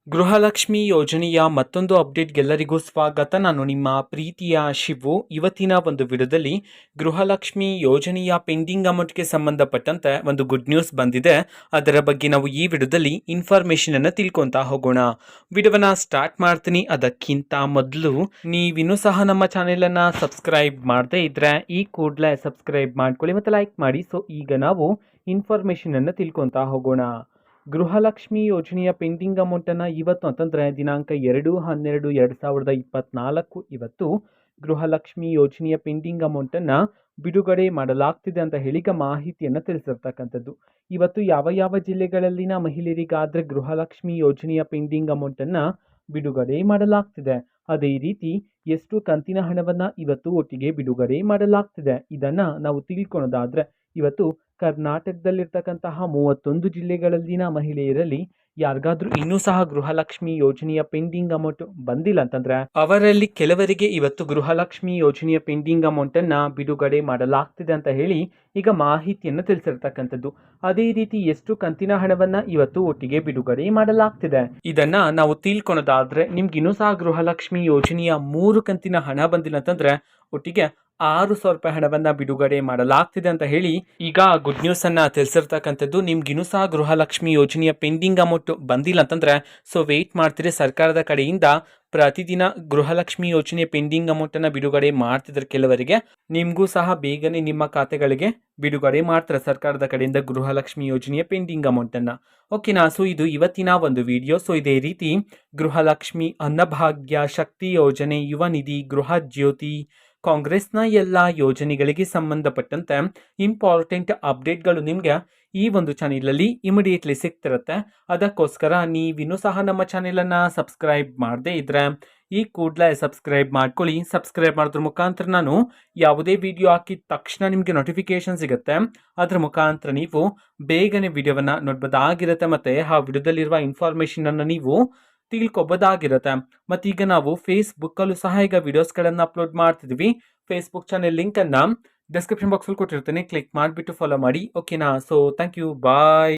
ಗೃಹಲಕ್ಷ್ಮಿ ಯೋಜನೆಯ ಮತ್ತೊಂದು ಅಪ್ಡೇಟ್ಗೆಲ್ಲರಿಗೂ ಸ್ವಾಗತ. ನಾನು ನಿಮ್ಮ ಪ್ರೀತಿಯ ಶಿವು. ಇವತ್ತಿನ ಒಂದು ವಿಡಿಯೋದಲ್ಲಿ ಗೃಹಲಕ್ಷ್ಮಿ ಯೋಜನೆಯ ಪೆಂಡಿಂಗ್ ಅಮೌಂಟ್ಗೆ ಸಂಬಂಧಪಟ್ಟಂತೆ ಒಂದು ಗುಡ್ ನ್ಯೂಸ್ ಬಂದಿದೆ. ಅದರ ಬಗ್ಗೆ ನಾವು ಈ ವಿಡಿಯೋದಲ್ಲಿ ಇನ್ಫಾರ್ಮೇಷನ್ ಅನ್ನು ತಿಳ್ಕೊತಾ ಹೋಗೋಣ. ವಿಡಿಯೋವನ್ನ ಸ್ಟಾರ್ಟ್ ಮಾಡ್ತೀನಿ. ಅದಕ್ಕಿಂತ ಮೊದಲು ನೀವಿನ್ನೂ ಸಹ ನಮ್ಮ ಚಾನೆಲ್ ಅನ್ನ ಸಬ್ಸ್ಕ್ರೈಬ್ ಮಾಡದೇ ಇದ್ರೆ ಈ ಕೂಡಲೇ ಸಬ್ಸ್ಕ್ರೈಬ್ ಮಾಡ್ಕೊಳ್ಳಿ ಮತ್ತು ಲೈಕ್ ಮಾಡಿ. ಸೊ ಈಗ ನಾವು ಇನ್ಫಾರ್ಮೇಷನ್ ಅನ್ನು ತಿಳ್ಕೊತಾ ಹೋಗೋಣ. ಗೃಹಲಕ್ಷ್ಮಿ ಯೋಜನೆಯ ಪೆಂಡಿಂಗ್ ಅಮೌಂಟನ್ನು ಇವತ್ತು ಅಂತಂದರೆ ದಿನಾಂಕ 2/12/2024 ಇವತ್ತು ಗೃಹಲಕ್ಷ್ಮಿ ಯೋಜನೆಯ ಪೆಂಡಿಂಗ್ ಅಮೌಂಟನ್ನು ಬಿಡುಗಡೆ ಮಾಡಲಾಗ್ತಿದೆ ಅಂತ ಹೇಳಿ ಈಗ ಮಾಹಿತಿಯನ್ನು ತಿಳಿಸಿರ್ತಕ್ಕಂಥದ್ದು. ಇವತ್ತು ಯಾವ ಯಾವ ಜಿಲ್ಲೆಗಳಲ್ಲಿನ ಮಹಿಳೆಯರಿಗಾದರೆ ಗೃಹಲಕ್ಷ್ಮಿ ಯೋಜನೆಯ ಪೆಂಡಿಂಗ್ ಅಮೌಂಟನ್ನು ಬಿಡುಗಡೆ ಮಾಡಲಾಗ್ತಿದೆ, ಅದೇ ರೀತಿ ಎಷ್ಟು ಕಂತಿನ ಹಣವನ್ನು ಇವತ್ತು ಒಟ್ಟಿಗೆ ಬಿಡುಗಡೆ ಮಾಡಲಾಗ್ತಿದೆ, ಇದನ್ನು ನಾವು ತಿಳ್ಕೊಳೋದಾದರೆ ಇವತ್ತು ಕರ್ನಾಟಕದಲ್ಲಿರ್ತಕ್ಕಂತಹ 31 ಜಿಲ್ಲೆಗಳಲ್ಲಿನ ಮಹಿಳೆಯರಲ್ಲಿ ಯಾರಿಗಾದ್ರೂ ಇನ್ನೂ ಸಹ ಗೃಹಲಕ್ಷ್ಮಿ ಯೋಜನೆಯ ಪೆಂಡಿಂಗ್ ಅಮೌಂಟ್ ಬಂದಿಲ್ಲ ಅಂತಂದ್ರೆ ಅವರಲ್ಲಿ ಕೆಲವರಿಗೆ ಇವತ್ತು ಗೃಹಲಕ್ಷ್ಮಿ ಯೋಜನೆಯ ಪೆಂಡಿಂಗ್ ಅಮೌಂಟ್ ಅನ್ನ ಬಿಡುಗಡೆ ಮಾಡಲಾಗ್ತಿದೆ ಅಂತ ಹೇಳಿ ಈಗ ಮಾಹಿತಿಯನ್ನು ತಿಳಿಸಿರ್ತಕ್ಕಂಥದ್ದು. ಅದೇ ರೀತಿ ಎಷ್ಟು ಕಂತಿನ ಹಣವನ್ನ ಇವತ್ತು ಒಟ್ಟಿಗೆ ಬಿಡುಗಡೆ ಮಾಡಲಾಗ್ತಿದೆ ಇದನ್ನ ನಾವು ತಿಳ್ಕೊಳೋದಾದ್ರೆ ನಿಮ್ಗೆ ಇನ್ನೂ ಸಹ ಗೃಹಲಕ್ಷ್ಮಿ ಯೋಜನೆಯ 3 ಕಂತಿನ ಹಣ ಬಂದಿಲ್ಲ ಅಂತಂದ್ರೆ ಒಟ್ಟಿಗೆ 6,000 ರೂಪಾಯಿ ಹಣವನ್ನ ಬಿಡುಗಡೆ ಮಾಡಲಾಗ್ತಿದೆ ಅಂತ ಹೇಳಿ ಈಗ ಗುಡ್ ನ್ಯೂಸ್ ಅನ್ನ ತಿಳಿಸಿರ್ತಕ್ಕಂಥದ್ದು. ನಿಮ್ಗಿನ್ನೂ ಸಹ ಗೃಹಲಕ್ಷ್ಮಿ ಯೋಜನೆಯ ಪೆಂಡಿಂಗ್ ಅಮೌಂಟ್ ಬಂದಿಲ್ಲ ಅಂತಂದ್ರೆ ಸೊ ವೇಟ್ ಮಾಡ್ತೀರಿ. ಸರ್ಕಾರದ ಕಡೆಯಿಂದ ಪ್ರತಿದಿನ ಗೃಹಲಕ್ಷ್ಮಿ ಯೋಜನೆ ಪೆಂಡಿಂಗ್ ಅಮೌಂಟ್ ಅನ್ನ ಬಿಡುಗಡೆ ಮಾಡ್ತಿದ್ರೆ ಕೆಲವರಿಗೆ, ನಿಮ್ಗೂ ಸಹ ಬೇಗನೆ ನಿಮ್ಮ ಖಾತೆಗಳಿಗೆ ಬಿಡುಗಡೆ ಮಾಡ್ತಾರೆ ಸರ್ಕಾರದ ಕಡೆಯಿಂದ ಗೃಹಲಕ್ಷ್ಮಿ ಯೋಜನೆಯ ಪೆಂಡಿಂಗ್ ಅಮೌಂಟ್ ಅನ್ನ. ಓಕೆನಾ? ಸೊ ಇದು ಇವತ್ತಿನ ಒಂದು ವಿಡಿಯೋ. ಸೊ ಇದೇ ರೀತಿ ಗೃಹಲಕ್ಷ್ಮಿ, ಅನ್ನಭಾಗ್ಯ, ಶಕ್ತಿ ಯೋಜನೆ, ಯುವ ನಿಧಿ, ಗೃಹ ಜ್ಯೋತಿ, ಕಾಂಗ್ರೆಸ್ನ ಎಲ್ಲ ಯೋಜನೆಗಳಿಗೆ ಸಂಬಂಧಪಟ್ಟಂತೆ ಇಂಪಾರ್ಟೆಂಟ್ ಅಪ್ಡೇಟ್ಗಳು ನಿಮಗೆ ಈ ಒಂದು ಚಾನೆಲಲ್ಲಿ ಇಮಿಡಿಯೇಟ್ಲಿ ಸಿಗ್ತಿರುತ್ತೆ. ಅದಕ್ಕೋಸ್ಕರ ನೀವಿನ್ನೂ ಸಹ ನಮ್ಮ ಚಾನೆಲನ್ನು ಸಬ್ಸ್ಕ್ರೈಬ್ ಮಾಡದೇ ಇದ್ರೆ ಈ ಕೂಡಲೇ ಸಬ್ಸ್ಕ್ರೈಬ್ ಮಾಡ್ಕೊಳ್ಳಿ. ಸಬ್ಸ್ಕ್ರೈಬ್ ಮಾಡೋದ್ರ ಮುಖಾಂತರ ನಾನು ಯಾವುದೇ ವಿಡಿಯೋ ಹಾಕಿದ ತಕ್ಷಣ ನಿಮಗೆ ನೋಟಿಫಿಕೇಶನ್ ಸಿಗುತ್ತೆ. ಅದರ ಮುಖಾಂತರ ನೀವು ಬೇಗನೆ ವಿಡಿಯೋವನ್ನು ನೋಡ್ಬೋದಾಗಿರುತ್ತೆ ಮತ್ತು ಆ ವಿಡಿಯೋದಲ್ಲಿರುವ ಇನ್ಫಾರ್ಮೇಷನನ್ನು ನೀವು ತಿಳ್ಕೊಬೋದಾಗಿರುತ್ತೆ. ಮತ್ತೀಗ ನಾವು ಫೇಸ್ಬುಕ್ಕಲ್ಲೂ ಸಹ ಈಗ ವಿಡಿಯೋಸ್ಗಳನ್ನು ಅಪ್ಲೋಡ್ ಮಾಡ್ತಿದ್ವಿ. ಫೇಸ್ಬುಕ್ ಚಾನೆಲ್ ಲಿಂಕನ್ನು ಡಿಸ್ಕ್ರಿಪ್ಷನ್ ಬಾಕ್ಸಲ್ಲಿ ಕೊಟ್ಟಿರ್ತೇನೆ, ಕ್ಲಿಕ್ ಮಾಡಿಬಿಟ್ಟು ಫಾಲೋ ಮಾಡಿ. ಓಕೆನಾ? So thank you, bye.